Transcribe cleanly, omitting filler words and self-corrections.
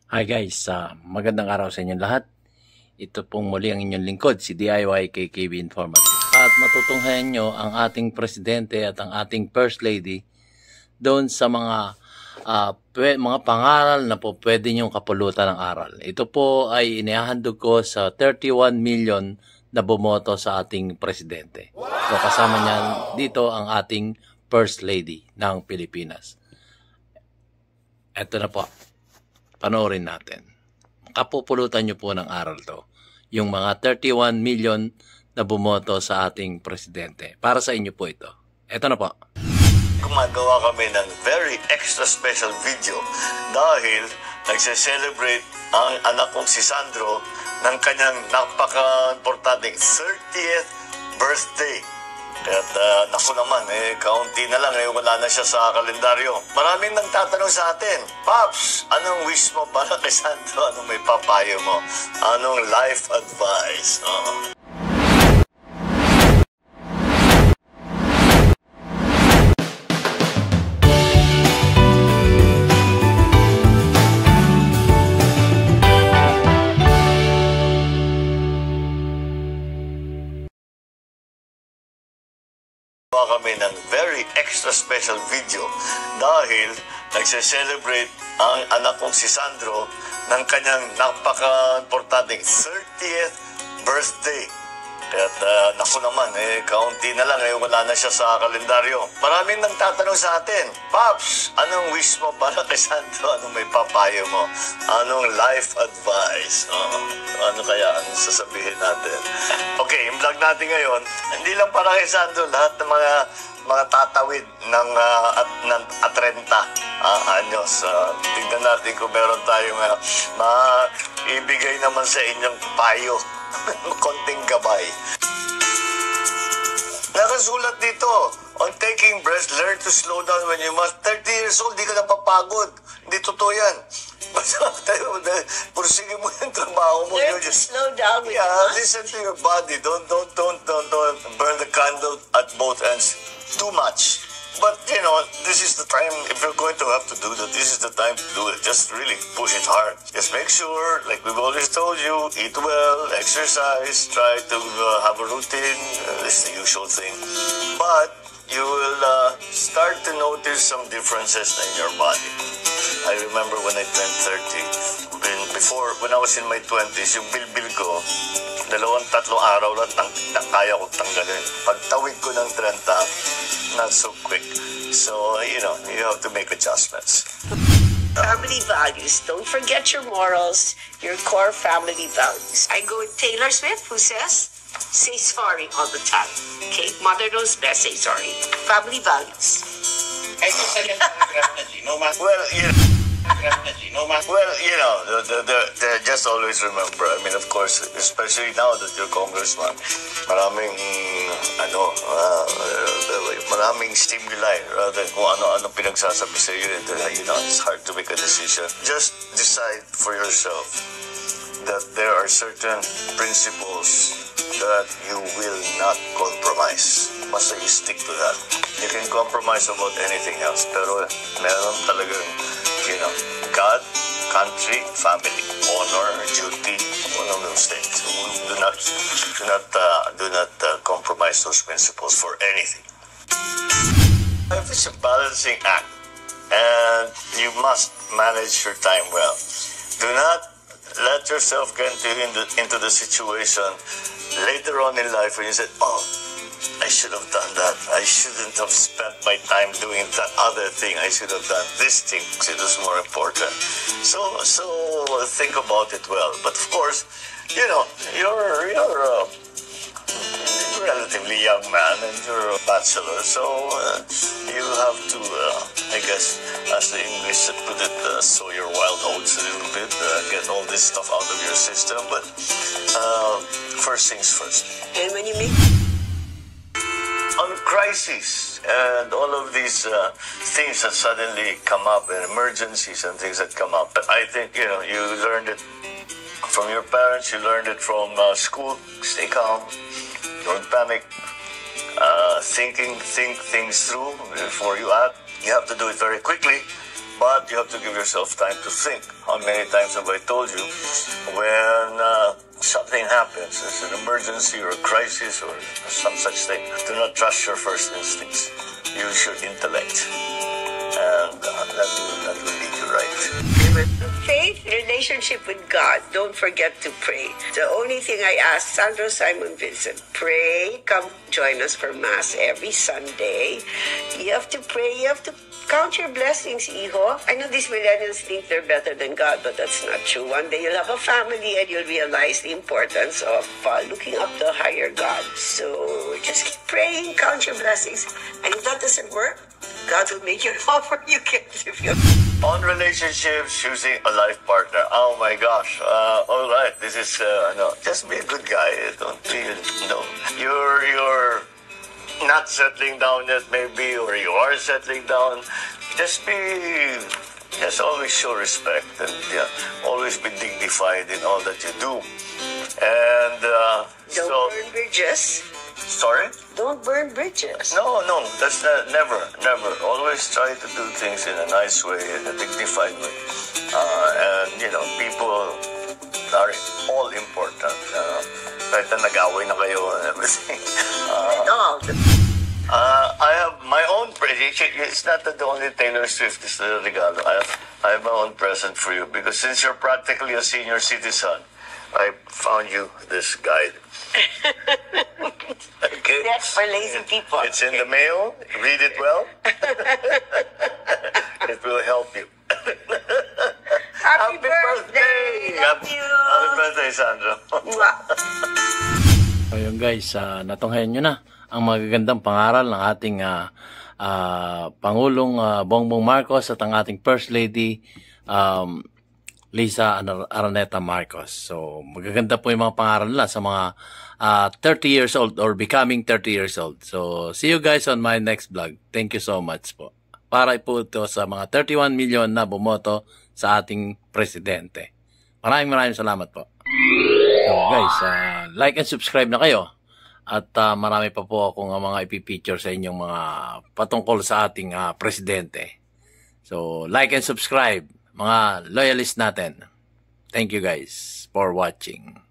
Hi guys, magandang araw sa inyong lahat. Ito pong muli ang inyong lingkod, si DIY KKB Informative. At matutunghayan nyo ang ating presidente at ang ating first lady doon sa mga pangaral na po pwede nyong kapulutan ng aral. Ito po ay inihahandog ko sa 31 million na bumoto sa ating presidente. So kasama niyan dito ang ating first lady ng Pilipinas. Ito na po. Panoorin natin. Kapupulutan nyo po ng aral to. Yung mga 31 million na bumoto sa ating presidente. Para sa inyo po ito. Ito na po. Gumagawa kami ng very extra special video dahil nagse-celebrate ang anak kong si Sandro ng kanyang napaka-importanting 30th birthday. At naku naman, kaunti na lang, wala na siya sa kalendaryo. Maraming nagtatanong sa atin, Pops, anong wish mo para kay Sandro? Anong may papayo mo? Anong life advice? Kami ng very extra special video dahil nagse-celebrate ang anak kong si Sandro ng kanyang napaka-importanting 30th birthday. At naku naman, kaunti na lang, wala na siya sa kalendaryo. Maraming nagtatanong sa atin, Pops, anong wish mo para kay Sandro? Anong may papayo mo? Anong life advice? Ano kaya ang sasabihin natin? Okay, yung vlog natin ngayon, hindi lang para kay Sandro, lahat ng mga tatawid ng 30 anyos. Tignan natin kung meron tayong maibigay naman sa inyong payo. Konting gabay. Nakasulat dito, on taking breaths, learn to slow down when you must. 30 years old, di ka napapagod. Hindi totoo yan. Basta pursige mo yung trabaho mo. Learn to slow down when you must. Listen to your body. Don't burn the candle at both ends too much. But, this is the time, if you're going to have to do that, this is the time to do it. Just really push it hard. Just make sure, like we've always told you, eat well, exercise, try to have a routine. It's the usual thing. But you will start to notice some differences in your body. I remember when I turned 30, when I was in my 20s, yung bilbil ko, 2-3 araw lang kaya ko tanggalin. Pagtawid ko ng 30, not so quick. So, you have to make adjustments. Family values. Don't forget your morals, your core family values. I go with Taylor Swift, who says, say sorry all the time. Okay? Mother knows best, say sorry. Family values. Just always remember, of course, especially now that you're congressman, maraming stimuli rather than kung ano-ano pinagsasabi sa iyo. It's hard to make a decision. Just decide for yourself that there are certain principles that you will not compromise. Basta you stick to that. You can compromise about anything else, pero meron talagang, God, country, family, honor, duty, one of those things. Do not compromise those principles for anything. Life is a balancing act, and you must manage your time well. Do not let yourself get into the situation later on in life when you said, I should have done that. I shouldn't have spent my time doing that other thing. I should have done this thing because it was more important. So think about it well. But of course, you're a relatively young man and you're a bachelor. So you have to, I guess, as the English put it, sow your wild oats a little bit, get all this stuff out of your system. But first things first. And when you make on crises and all of these things that suddenly come up and emergencies and things that come up. But I think, you learned it from your parents, you learned it from school. Stay calm, don't panic, think things through before you act. You have to do it very quickly But you have to give yourself time to think. How many times have I told you when something happens, there's an emergency or a crisis or some such thing, do not trust your first instincts. Use your intellect. And that will lead you right. Faith, relationship with God. Don't forget to pray. The only thing I ask Sandro Simon Vincent, pray. Come join us for Mass every Sunday. You have to pray. You have to count your blessings, Iho. I know these millennials think they're better than God, but that's not true. One day you'll have a family and you'll realize the importance of looking up to a higher God. So just keep praying, count your blessings. And if that doesn't work, God will make you an offer you can't refuse. On relationships, choosing a life partner. Oh my gosh. All right. This is, no, just be a good guy. Don't feel, no. You're not settling down yet, maybe, or you are settling down. Just always show respect and always be dignified in all that you do. And Don't burn bridges. Sorry? Don't burn bridges. No, that's never. Always try to do things in a nice way, in a dignified way. And, people are all important. Kahit na nag-away na kayo and everything. I have my own present. It's not that the only Taylor Swift is the regalo. I have my own present for you because since you're practically a senior citizen, I found you this guide. Okay. That's for lazy people. It's in the mail. Read it well. It will help you. Happy birthday! Love you! Happy birthday, Sandro. Ayun guys, natunghayan nyo na ang magagandang pangaral ng ating Pangulong Bongbong Marcos at ang ating First Lady Liza Araneta Marcos. So magaganda po yung mga pangaral nila sa mga 30 years old or becoming 30 years old. So see you guys on my next vlog. Thank you so much po. Para po ito sa mga 31 million na bumoto sa ating presidente. Maraming salamat po. So guys, like and subscribe na kayo. At marami pa po akong mga ipipicture sa inyong mga patungkol sa ating presidente. So like and subscribe, mga loyalist natin. Thank you guys for watching.